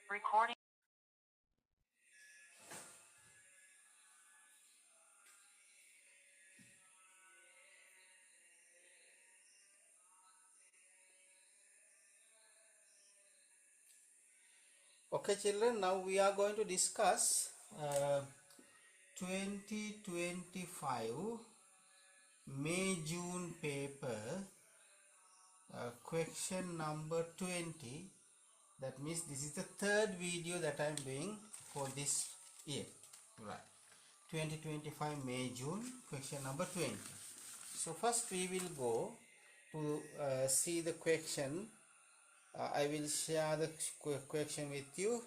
Recording. Okay children, now we are going to discuss 2025 May-June paper, question number 20. That means this is the third video that I am doing for this year, right? 2025 May-June, question number 20. So first we will go to see the question. I will share the question with you.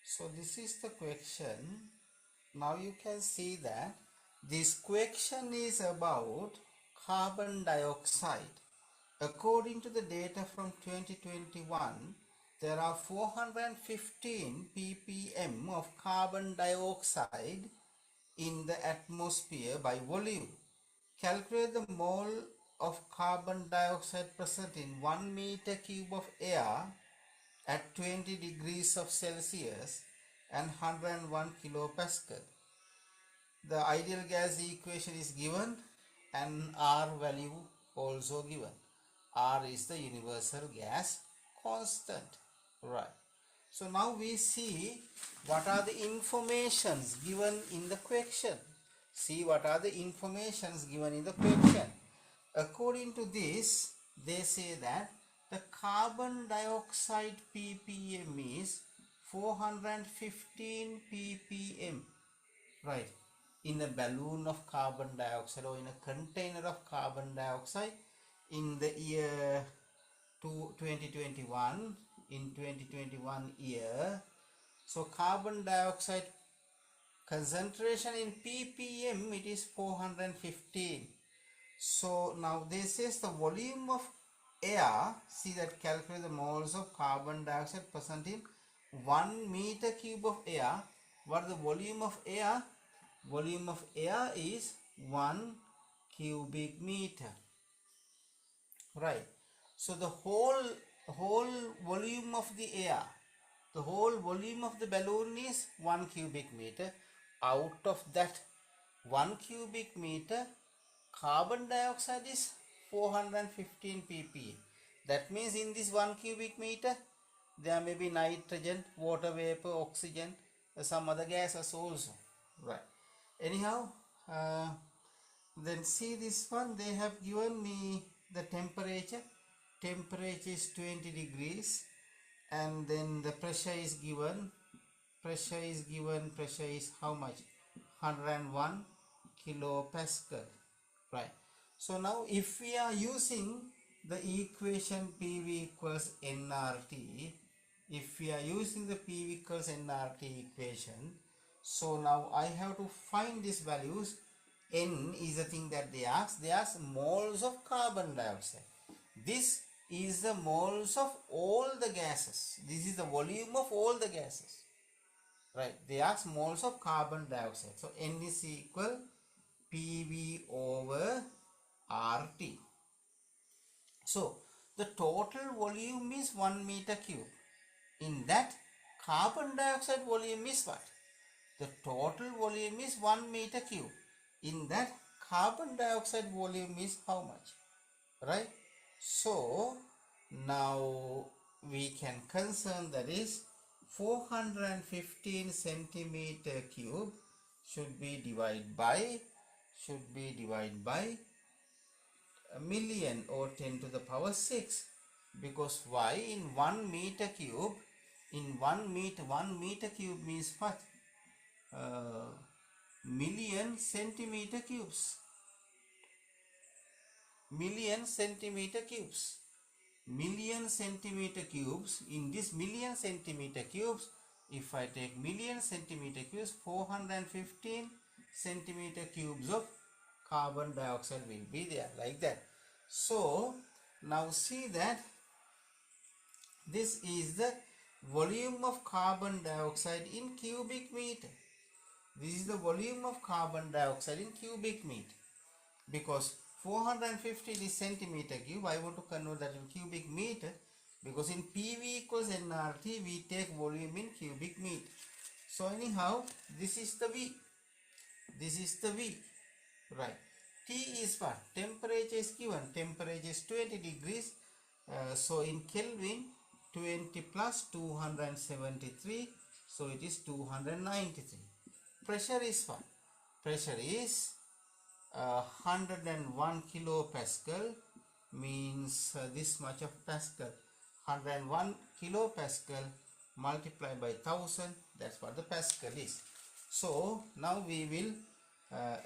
So this is the question. Now you can see that this question is about carbon dioxide. According to the data from 2021, there are 415 ppm of carbon dioxide in the atmosphere by volume. Calculate the mole of carbon dioxide present in 1 meter cube of air at 20 degrees of Celsius and 101 kilopascal. The ideal gas equation is given and R value also given. R is the universal gas constant, right? So now we see what are the informations given in the question. See what are the informations given in the question. According to this, they say that the carbon dioxide ppm is 415 ppm, right, in a balloon of carbon dioxide or in a container of carbon dioxide in the year 2021, in 2021 year. So carbon dioxide concentration in ppm, it is 415. So now this is the volume of air. See that, calculate the moles of carbon dioxide present in 1 meter cube of air. What is the volume of air? Volume of air is 1 cubic meter, right? So the whole volume of the air, the whole volume of the balloon is 1 cubic meter. Out of that 1 cubic meter, carbon dioxide is 415 ppm. That means in this 1 cubic meter there may be nitrogen, water vapor, oxygen, some other gases also, right? Anyhow, then see this one, they have given me the temperature. Temperature is 20 degrees, and then the pressure is given. Pressure is how much? 101 kilopascal, right? So now if we are using the equation PV equals nRT, if we are using the PV equals nRT equation, so now I have to find these values. N is the thing that they ask moles of carbon dioxide. This is the moles of all the gases. This is the volume of all the gases, right? They ask moles of carbon dioxide. So N is equal PV over RT. So the total volume is 1 meter cube. In that, carbon dioxide volume is what? The total volume is 1 meter cube. In that, carbon dioxide volume is how much, right? So now we can concern that is 415 centimeter cube should be divided by a million or 10 to the power 6, because why? In 1 meter cube, in 1 meter cube means what? Million centimeter cubes. Million centimeter cubes. Million centimeter cubes. In this million centimeter cubes, if I take million centimeter cubes, 415 centimeter cubes of carbon dioxide will be there, like that. So now see that This is the volume of carbon dioxide in cubic meter. This is the volume of carbon dioxide in cubic meter. Because 450 is centimeter cube, I want to convert that in cubic meter. Because in PV equals nRT, we take volume in cubic meter. So anyhow, this is the V. This is the V. Right. T is what? Temperature is given. Temperature is 20 degrees. So in Kelvin, 20 plus 273. So it is 293. Pressure is what? Pressure is 101 kilopascal, means this much of pascal. 101 kilopascal multiplied by 1000, that's what the pascal is. So now we will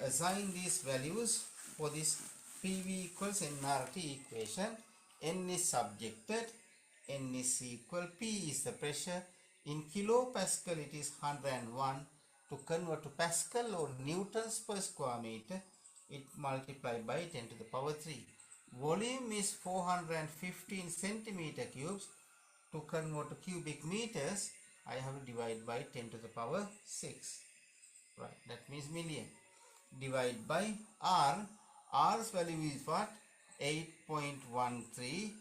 assign these values for this PV equals nRT equation. N is subjected, N is equal, P is the pressure. In kilopascal it is 101. To convert to pascal or newtons per square meter, it multiplied by 10 to the power 3. Volume is 415 centimeter cubes. To convert to cubic meters, I have to divide by 10 to the power 6. Right, that means million. Divide by R. R's value is what? 8.13.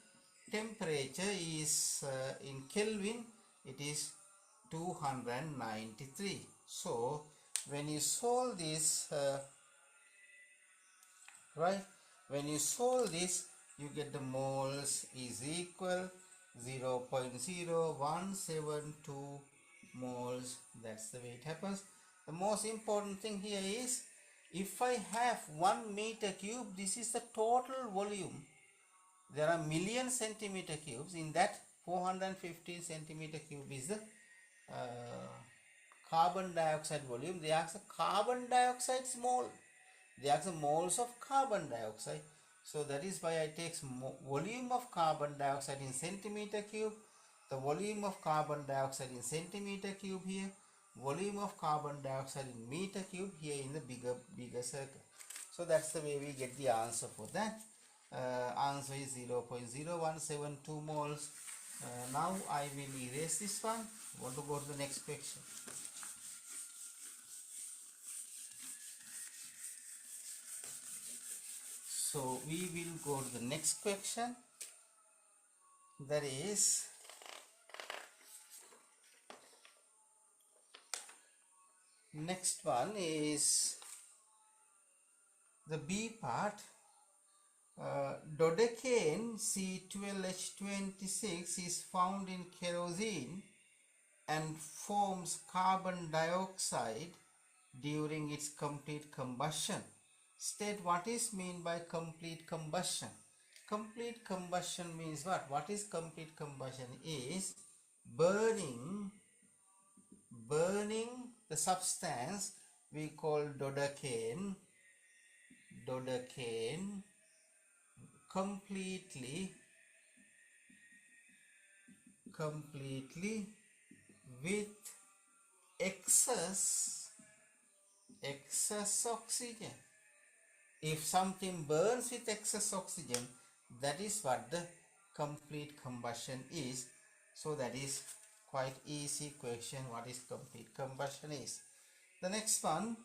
Temperature is in Kelvin, it is 293. So when you solve this, right, when you solve this, you get the moles is equal 0.0172 moles. That's the way it happens. The most important thing here is, if I have 1 meter cube, this is the total volume. There are million centimeter cubes. In that, 415 centimeter cube is the carbon dioxide volume. They ask the carbon dioxide mole. They ask the moles of carbon dioxide. So that is why I take volume of carbon dioxide in centimeter cube, the volume of carbon dioxide in centimeter cube here, volume of carbon dioxide in meter cube here in the bigger circle. So that's the way we get the answer for that. Answer is 0.0172 moles. Now I will erase this one. I want to go to the next question. So we will go to the next question. That is, next one is the B part. Dodecane C12H26 is found in kerosene and forms carbon dioxide during its complete combustion. State what is meant by complete combustion. Complete combustion means what? What is complete combustion? Is burning the substance we call dodecane completely with excess oxygen. If something burns with excess oxygen, that is what the complete combustion is. So that is quite easy question, what is complete combustion is. The next one,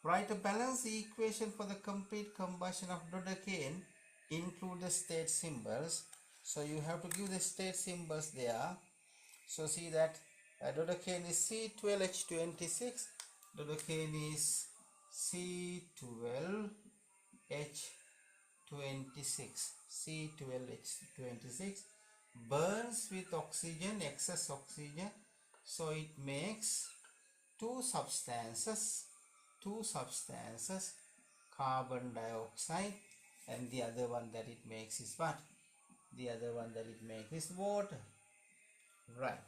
write a balanced equation for the complete combustion of dodecane, include the state symbols. So you have to give the state symbols there. So see that dodecane is C12H26, dodecane is C12H26, C12H26 burns with oxygen, excess oxygen, so it makes two substances, carbon dioxide, and the other one that it makes is what? The other one that it makes is water. Right.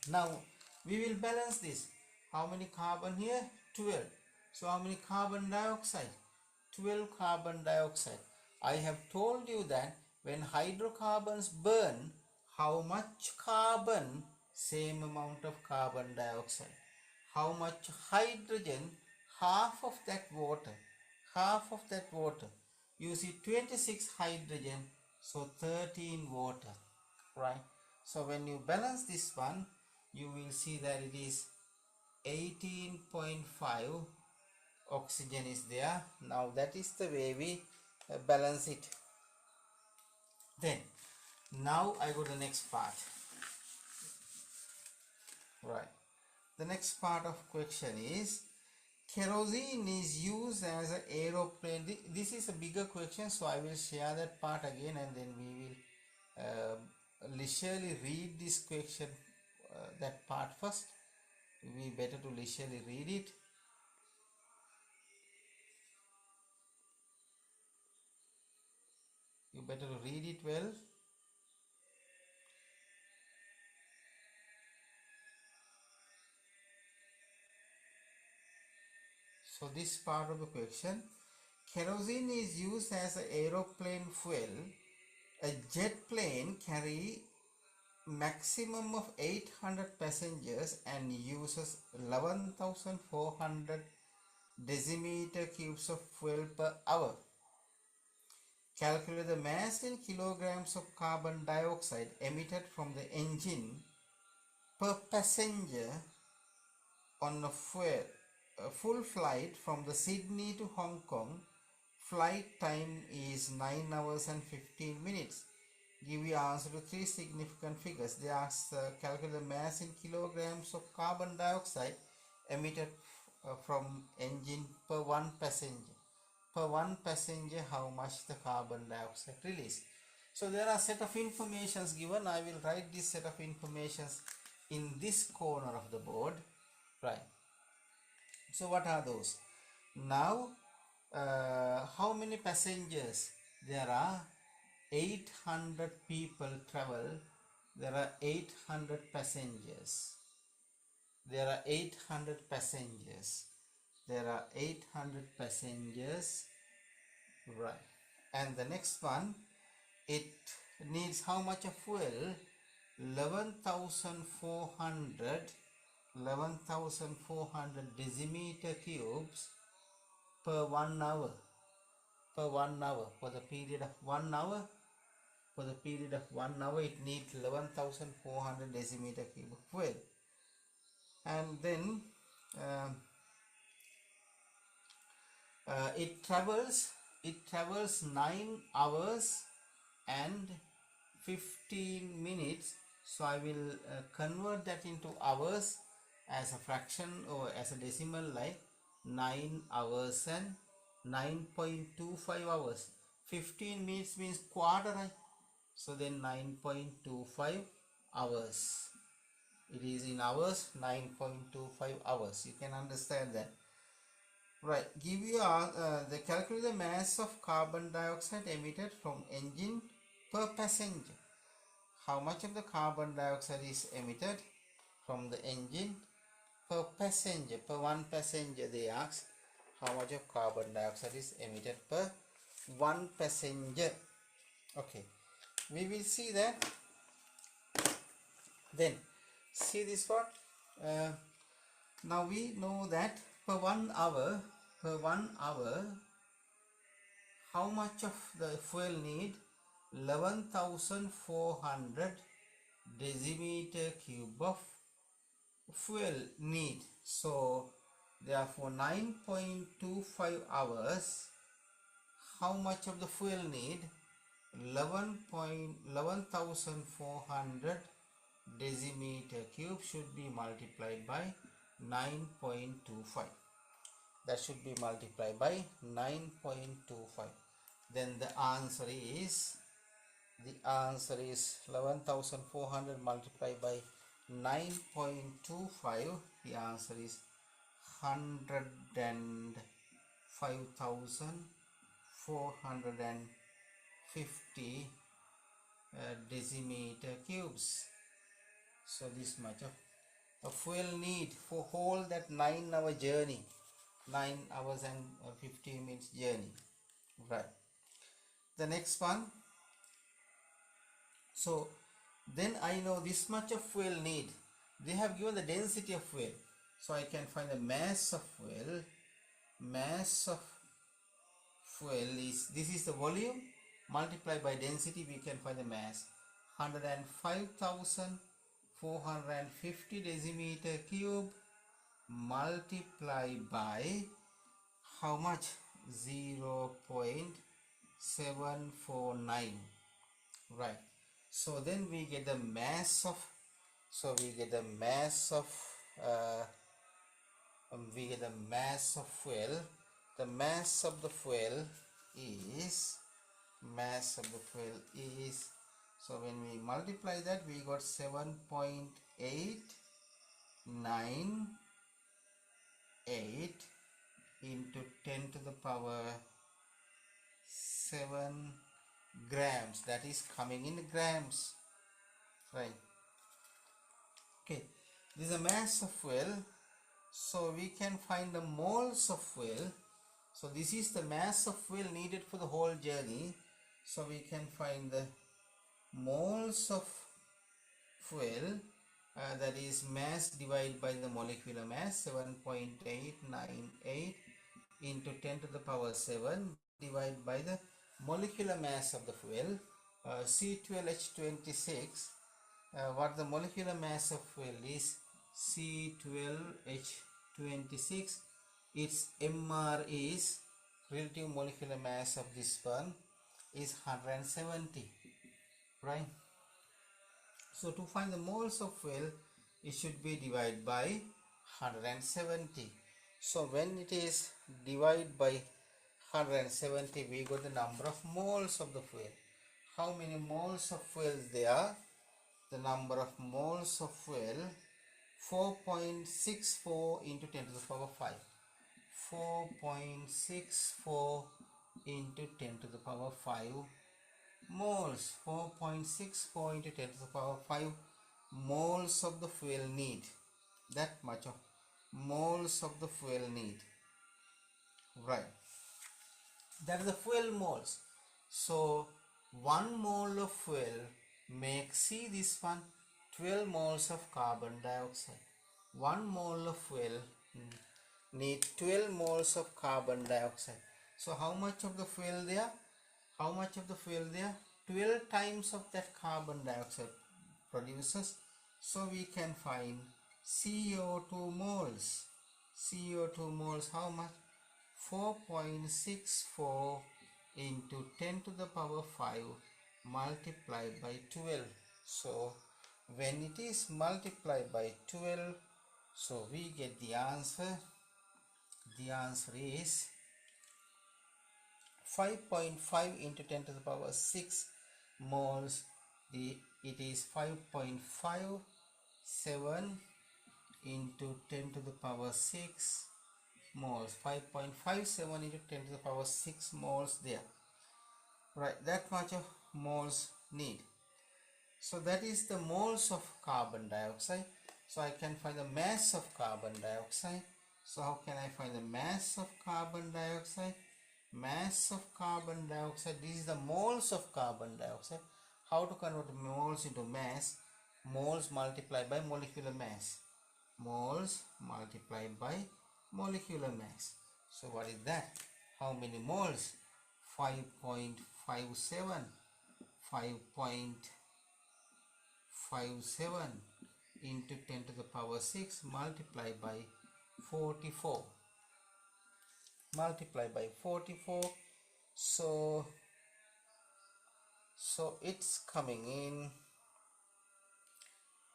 Now we will balance this. How many carbon here? 12. So how many carbon dioxide? 12 carbon dioxide. I have told you that when hydrocarbons burn, how much carbon? Same amount of carbon dioxide. How much hydrogen? Half of that water. Half of that water. You see 26 hydrogen, so 13 water. Right? So when you balance this one, you will see that it is 18.5 oxygen is there. Now that is the way we balance it. Then now I go to the next part. Right. The next part of question is, kerosene is used as an aeroplane. This is a bigger question, so I will share that part again, and then we will leisurely read this question, that part first. It will be better to leisurely read it. You better read it well. So this part of the question, kerosene is used as an aeroplane fuel. A jet plane carry maximum of 800 passengers and uses 11,400 decimeter cubes of fuel per hour. Calculate the mass in kilograms of carbon dioxide emitted from the engine per passenger on a full flight from the Sydney to Hong Kong. Flight time is 9 hours and 15 minutes. Give your answer to three significant figures. They ask calculate the mass in kilograms of carbon dioxide emitted from engine per one passenger. Per one passenger, how much the carbon dioxide released. So there are set of informations given. I will write this set of informations in this corner of the board. Right. So what are those? Now, how many passengers? There are 800 people travel. There are 800 passengers. There are 800 passengers. There are 800 passengers. Right. And the next one, it needs how much of fuel? 11,400 decimeter cubes per 1 hour. Per 1 hour. For the period of 1 hour. For the period of 1 hour, it needs 11,400 decimeter cube of fuel. And then it travels 9 hours and 15 minutes. So I will convert that into hours as a fraction or as a decimal, like 9 hours and 9.25 hours. 15 minutes means quarter, right? So then 9.25 hours. It is in hours, 9.25 hours. You can understand that. Right. Give you the calculate the mass of carbon dioxide emitted from engine per passenger. How much of the carbon dioxide is emitted from the engine per passenger? Per one passenger, they ask how much of carbon dioxide is emitted per one passenger. Okay. We will see that. Then see this one. Now we know that per 1 hour, how much of the fuel need? 11,400 decimeter cube of fuel need. So therefore 9.25 hours, how much of the fuel need? 11,400 decimeter cube should be multiplied by 9.25. That should be multiplied by 9.25. Then the answer is 11,400 multiplied by 9.25. The answer is 105,450 decimeter cubes. So this much of fuel need for whole that 9-hour journey, 9 hours and 15 minutes journey. Right. The next one. So then I know this much of fuel need. They have given the density of fuel, so I can find the mass of fuel. Mass of fuel is, this is the volume multiplied by density. We can find the mass. 105,450 decimeter cube multiply by how much? 0.749. Right. So then we get the mass of, uh, fuel. The mass of the fuel is, so when we multiply that, we got 7.898 into 10 to the power 7 grams. That is coming in grams, right? Okay, this is a mass of fuel, so we can find the moles of fuel. So this is the mass of fuel needed for the whole journey, so we can find the moles of fuel, that is mass divided by the molecular mass, 7.898 into 10 to the power 7 divided by the molecular mass of the fuel, C12H26. What the molecular mass of fuel is C12H26. Its MR is, relative molecular mass of this one, is 170, right? So to find the moles of fuel, it should be divided by 170. So when it is divided by 170, we got the number of moles of the fuel. How many moles of fuel there are? The number of moles of fuel, 4.64 into 10 to the power 5. 4.64 into 10 to the power 5 moles. 4.64 into 10 to the power 5 moles of the fuel need. That much of moles of the fuel need, right? That is the fuel moles. So 1 mole of fuel makes, see this one, 12 moles of carbon dioxide. 1 mole of fuel need 12 moles of carbon dioxide. So how much of the fuel there? 12 times of that carbon dioxide produces. So we can find CO2 moles. CO2 moles, how much? 4.64 into 10 to the power 5 multiplied by 12. So when it is multiplied by 12, so we get the answer. The answer is 5.5 into 10 to the power 6 moles. It is 5.57 into 10 to the power 6 moles. 5.57 into 10 to the power 6 moles there, right? That much of moles need. So that is the moles of carbon dioxide. So I can find the mass of carbon dioxide. So how can I find the mass of carbon dioxide? Mass of carbon dioxide, this is the moles of carbon dioxide. How to convert moles into mass? Moles multiplied by molecular mass. Moles multiplied by molecular mass. So what is that? How many moles? 5.57. 5.57 into 10 to the power 6 multiplied by 44. Multiplied by 44. So it's coming in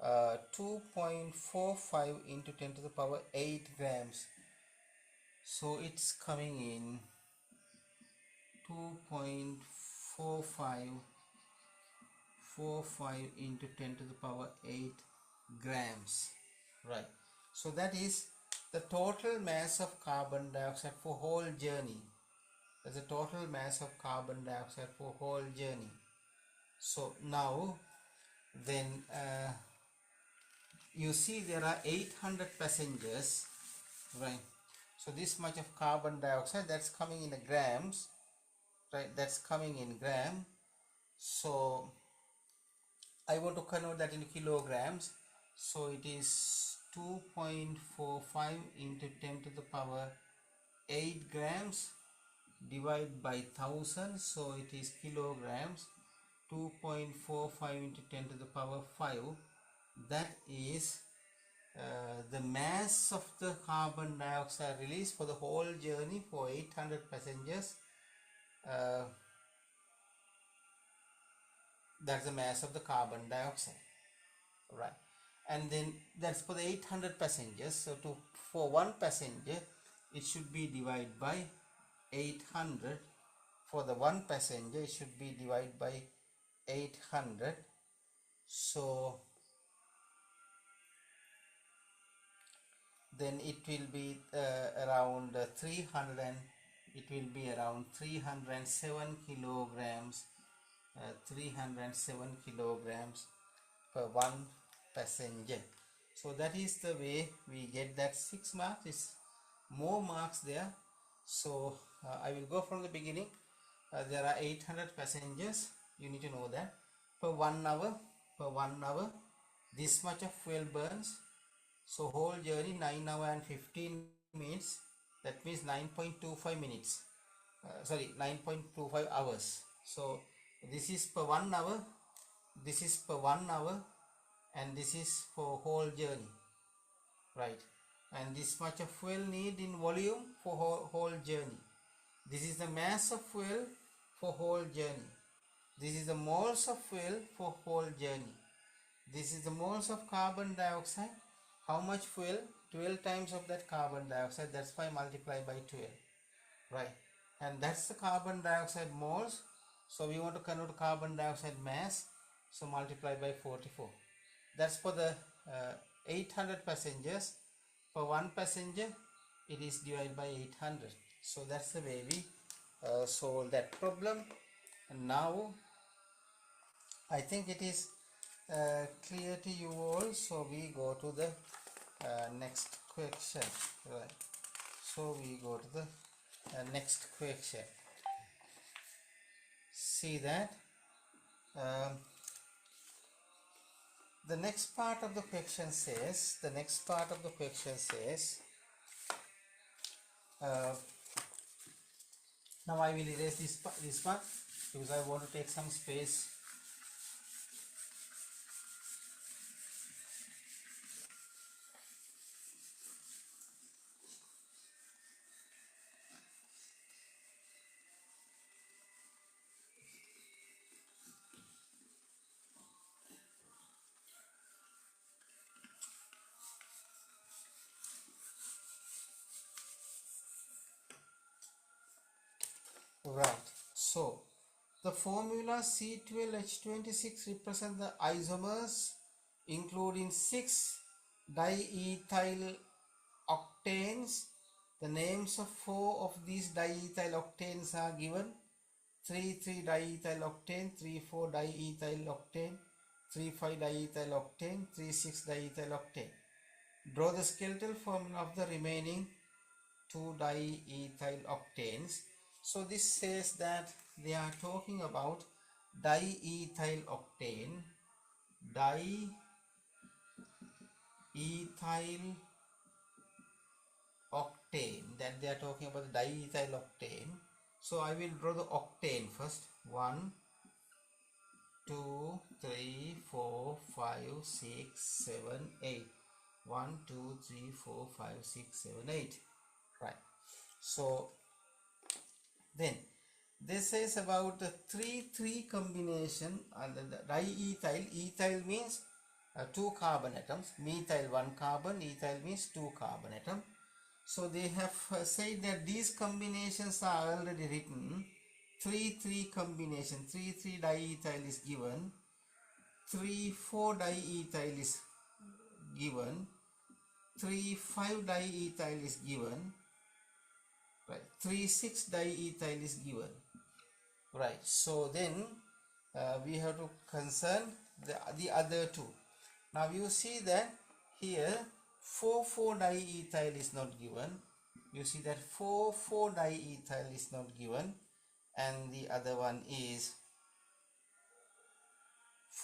2.45 into 10 to the power 8 grams. So it's coming in 2.45 into 10 to the power 8 grams, right? So that is the total mass of carbon dioxide for whole journey. That's the total mass of carbon dioxide for whole journey. So now then you see there are 800 passengers, right? So this much of carbon dioxide, that's coming in grams, right? That's coming in gram. So I want to convert that into kilograms. So it is 2.45 into 10 to the power 8 grams divided by 1000. So it is kilograms. 2.45 into 10 to the power 5, that is the mass of the carbon dioxide released for the whole journey for 800 passengers. That's the mass of the carbon dioxide, right? And then that's for the 800 passengers. So for one passenger, it should be divided by 800. For the one passenger, it should be divided by 800. So then it will be around 307 kilograms, 307 kilograms per one passenger. So that is the way we get that 6 marks. It's more marks there. So I will go from the beginning. There are 800 passengers. You need to know that per 1 hour, this much of fuel burns. So whole journey 9 hours and 15 minutes. That means 9.25 minutes. 9.25 hours. So this is per 1 hour. This is per 1 hour, and this is for whole journey, right? And this much of fuel need in volume for whole journey. This is the mass of fuel for whole journey. This is the moles of fuel for whole journey. This is the moles of carbon dioxide. How much fuel? 12 times of that carbon dioxide. That's why multiply by 12, right? And that's the carbon dioxide moles. So we want to convert carbon dioxide mass. So multiply by 44. That's for the 800 passengers. For one passenger, it is divided by 800. So that's the way we solve that problem. And now I think it is clear to you all. So we go to the next question, right? So we go to the next question. See that the next part of the question says, now I will erase this part because I want to take some space. Right, so the formula C12H26 represents the isomers including 6 diethyl octanes. The names of 4 of these diethyl octanes are given: 3,3-diethyl octane, 3,4 diethyl octane, 3,5 diethyl octane, 3,6 diethyl octane. Draw the skeletal formula of the remaining 2 diethyl octanes. So this says that they are talking about diethyl octane, that they are talking about the diethyl octane. So I will draw the octane first. 1, 2, 3, 4, 5, 6, 7, 8. 1, 2, 3, 4, 5, 6, 7, 8. Right. So then this is about the 3,3 combination. And the diethyl, ethyl means 2 carbon atoms, methyl 1 carbon, ethyl means 2 carbon atom. So they have said that these combinations are already written. 3,3 combination, 3,3 diethyl is given, 3,4 diethyl is given, 3,5 diethyl is given, right? 3,6 diethyl is given, right? So then we have to concern the other two. Now you see that here 4,4 diethyl is not given. You see that 4,4 diethyl is not given, and the other one is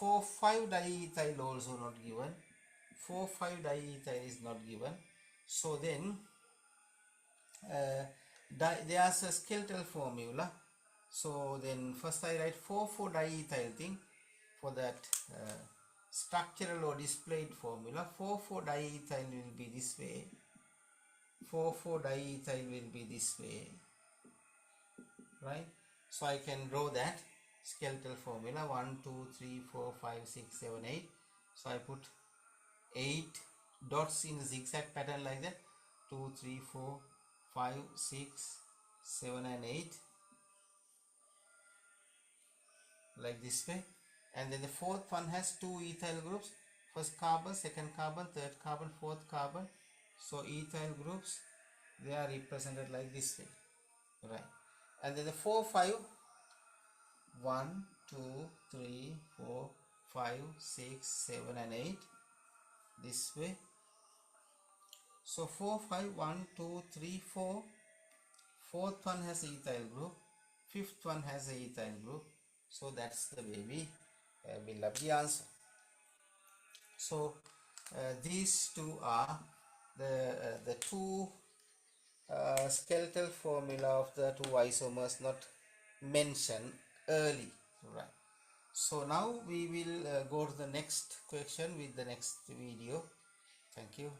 4,5 diethyl also not given. 4,5 diethyl is not given. So then there's a skeletal formula. So then first I write 4,4-diethyl thing for that structural or displayed formula. 4,4-diethyl will be this way. 4,4-diethyl will be this way, right? So I can draw that skeletal formula 1, 2, 3, 4, 5, 6, 7, 8. So I put 8 dots in zigzag pattern like that. 2, 3, 4, 5, 6, 7 and 8, like this way. And then the fourth one has two ethyl groups, first carbon, second carbon, third carbon, fourth carbon. So ethyl groups, they are represented like this way, right? And then the 4, 5, 1, 2, 3, 4, 5, 6, 7 and 8, this way. So 4, 5, 1, 2, 3, 4. Fourth one has ethyl group, fifth one has a ethyl group. So that's the way we will have the answer. So these two are the two skeletal formula of the two isomers not mentioned early, right? So now we will go to the next question with the next video. Thank you.